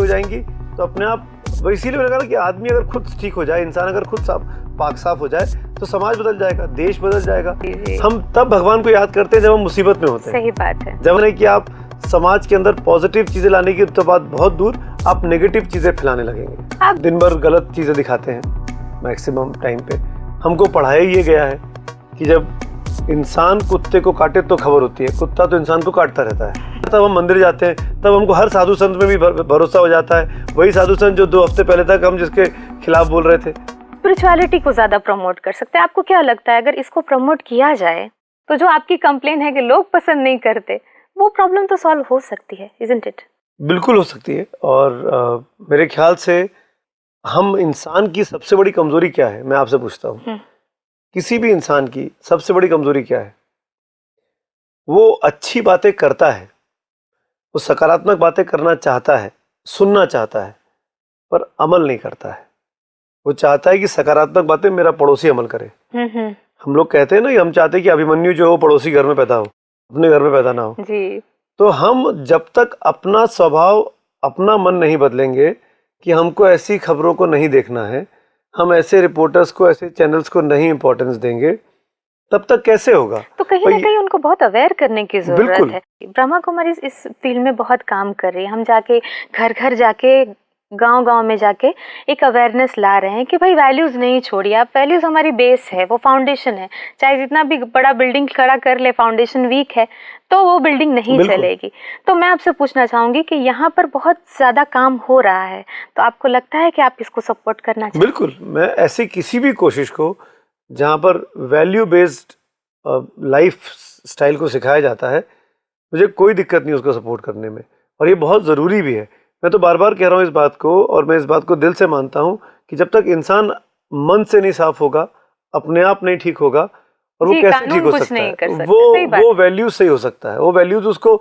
जाएंगी तो अपने आप, वो इसीलिए मैंने कहा कि आदमी अगर खुद ठीक हो जाए, इंसान अगर खुद पाक साफ हो जाए तो समाज बदल जाएगा, देश बदल जाएगा। हम तब भगवान को याद करते हैं जब हम मुसीबत में होते हैं। सही बात है। जब नहीं कि आप समाज के अंदर पॉजिटिव चीजें लाने की तो बात बहुत दूर, आप नेगेटिव चीजें फैलाने लगेंगे। आप दिन भर गलत चीजें दिखाते हैं। मैक्सिमम टाइम पे हमको पढ़ाया ये गया है कि जब इंसान कुत्ते को काटे तो खबर होती है, कुत्ता तो इंसान को काटता रहता है। तब हम मंदिर जाते हैं, तब हमको हर साधु संत में भी भरोसा हो जाता है। वही साधु संत जो 2 हफ्ते पहले तक हम जिसके खिलाफ बोल रहे थे। स्पिरिचुअलिटी को ज्यादा प्रमोट कर सकते हैं। आपको क्या लगता है अगर इसको प्रमोट किया जाए तो जो आपकी कंप्लेन है कि लोग पसंद नहीं करते, वो प्रॉब्लम तो सॉल्व हो सकती है, इजंट इट? बिल्कुल हो सकती है। और मेरे ख्याल से हम इंसान की सबसे बड़ी कमजोरी क्या है, मैं आपसे पूछता हूँ, किसी भी इंसान की सबसे बड़ी कमजोरी क्या है? वो अच्छी बातें करता है, वो सकारात्मक बातें करना चाहता है, सुनना चाहता है, पर अमल नहीं करता है। वो चाहता है कि सकारात्मक बातें मेरा पड़ोसी अमल करे। हम लोग कहते हैं ना कि हम चाहते हैं कि अभिमन्यु जो हो पड़ोसी घर में पैदा हो, अपने घर में पैदा ना हो जी। तो हम जब तक अपना स्वभाव, अपना मन नहीं बदलेंगे कि हमको ऐसी खबरों को नहीं देखना है, हम ऐसे रिपोर्टर्स को, ऐसे चैनल्स को नहीं इम्पोर्टेंस देंगे, तब तक कैसे होगा? तो कहीं ना कहीं उनको बहुत अवेयर करने की जरूरत है। ब्रह्मा कुमारी इस फील्ड में बहुत काम कर रही है। हम जाके घर घर जाके, गांव गांव में जाके एक अवेयरनेस ला रहे हैं कि भाई वैल्यूज नहीं छोड़िए आप। वैल्यूज हमारी बेस है, वो फाउंडेशन है। चाहे जितना भी बड़ा बिल्डिंग खड़ा कर ले, फाउंडेशन वीक है तो वो बिल्डिंग नहीं चलेगी। तो मैं आपसे पूछना चाहूंगी कि यहाँ पर बहुत ज्यादा काम हो रहा है, तो आपको लगता है कि आप इसको सपोर्ट करना चाहिए? बिल्कुल, मैं ऐसी किसी भी कोशिश को जहाँ पर वैल्यू बेस्ड लाइफ स्टाइल को सिखाया जाता है, मुझे कोई दिक्कत नहीं उसको सपोर्ट करने में। और ये बहुत ज़रूरी भी है। मैं तो बार बार कह रहा हूँ इस बात को, और मैं इस बात को दिल से मानता हूँ कि जब तक इंसान मन से नहीं साफ होगा, अपने आप नहीं ठीक होगा, और वो कैसे ठीक हो सकता है? वो वैल्यूज सही हो सकता है। वो वैल्यूज उसको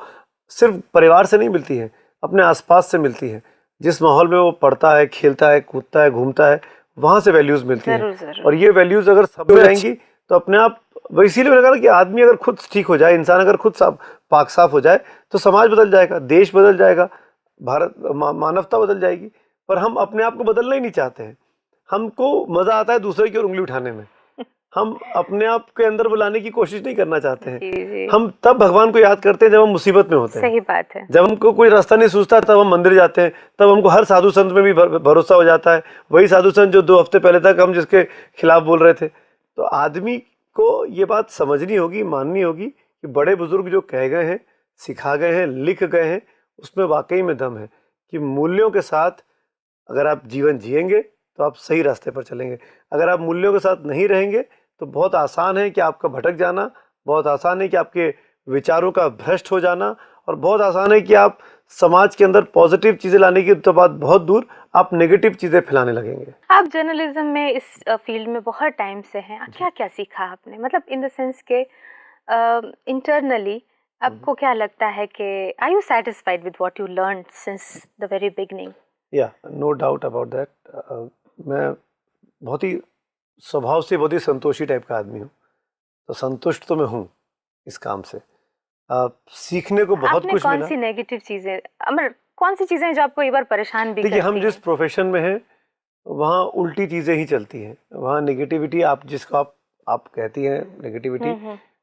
सिर्फ परिवार से नहीं मिलती है, अपने आसपास से मिलती है। जिस माहौल में वो पढ़ता है, खेलता है, कूदता है, घूमता है, वहाँ से वैल्यूज मिलती हैं। और ये वैल्यूज अगर सब में रहेंगी तो अपने आप, वो इसीलिए मैंने कहा कि आदमी अगर खुद ठीक हो जाए, इंसान अगर खुद पाक साफ हो जाए तो समाज बदल जाएगा, देश बदल जाएगा, भारत, मानवता बदल जाएगी। पर हम अपने आप को बदलना ही नहीं चाहते हैं। हमको मजा आता है दूसरे की ओर उंगली उठाने में, हम अपने आप के अंदर बुलाने की कोशिश नहीं करना चाहते हैं। जी। हम तब भगवान को याद करते हैं जब हम मुसीबत में होते हैं। सही बात है। जब हमको कोई रास्ता नहीं सूझता तब हम मंदिर जाते हैं, तब हमको हर साधु संत में भी भरोसा हो जाता है। वही साधु संत जो 2 हफ्ते पहले तक हम जिसके खिलाफ बोल रहे थे। तो आदमी को ये बात समझनी होगी, माननी होगी कि बड़े बुजुर्ग जो कह गए हैं, सिखा गए हैं, लिख गए हैं, उसमें वाकई में दम है कि मूल्यों के साथ अगर आप जीवन जिएंगे तो आप सही रास्ते पर चलेंगे। अगर आप मूल्यों के साथ नहीं रहेंगे तो बहुत आसान है कि आपका भटक जाना, बहुत आसान है कि आपके विचारों का भ्रष्ट हो जाना, और बहुत आसान है कि आप समाज के अंदर पॉजिटिव चीजें लाने की तो बात बहुत दूर, आप नेगेटिव चीजें फैलाने लगेंगे। आप जर्नलिज्म में, इस फील्ड में बहुत टाइम से हैं, क्या क्या सीखा आपने? मतलब इन द सेंस के इंटरनली आपको क्या लगता है कि are you satisfied with what you learn since the very beginning? या नो डाउट अबाउट दैट। मैं बहुत ही स्वभाव से बहुत ही संतोषी टाइप का आदमी हूँ, तो संतुष्ट तो मैं हूँ इस काम से। सीखने को बहुत कुछ मिला। कौन सी नेगेटिव चीजें, अमर कौन सी चीजें जो आपको एक बार परेशान भी करती हैं? हम जिस प्रोफेशन में हैं वहाँ उल्टी चीजें ही चलती हैं। वहाँ नेगेटिविटी, आप जिसको आप कहती हैं नेगेटिविटी,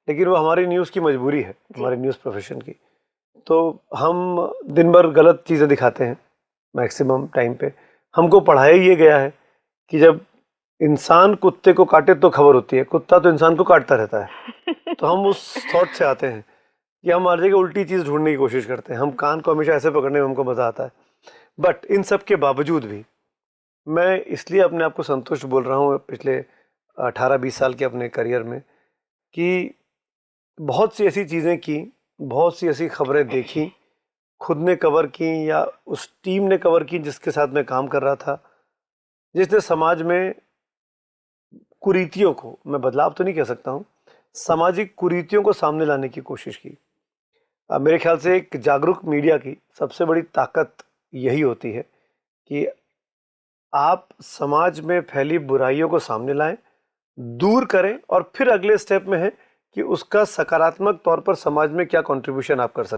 लेकिन वो हमारी न्यूज़ की मजबूरी है, हमारी न्यूज़ प्रोफेशन की। तो हम दिन भर गलत चीज़ें दिखाते हैं। मैक्सिमम टाइम पे हमको पढ़ाया ये गया है कि जब इंसान कुत्ते को काटे तो खबर होती है, कुत्ता तो इंसान को काटता रहता है। तो हम उस थॉट से आते हैं कि हम हर जगह उल्टी चीज़ ढूंढने की कोशिश करते हैं। हम कान को हमेशा ऐसे पकड़ने में हमको मज़ा आता है। बट इन सब के बावजूद भी मैं इसलिए अपने आप को संतुष्ट बोल रहा हूँ पिछले 18-20 साल के अपने करियर में, कि बहुत सी ऐसी चीज़ें की, बहुत सी ऐसी खबरें देखी, खुद ने कवर की या उस टीम ने कवर की जिसके साथ मैं काम कर रहा था, जिसने समाज में कुरीतियों को, मैं बदलाव तो नहीं कह सकता हूँ, सामाजिक कुरीतियों को सामने लाने की कोशिश की। मेरे ख्याल से एक जागरूक मीडिया की सबसे बड़ी ताकत यही होती है कि आप समाज में फैली बुराइयों को सामने लाएं, दूर करें, और फिर अगले स्टेप में है कि उसका सकारात्मक तौर पर समाज में क्या कंट्रीब्यूशन आप कर सकते हैं।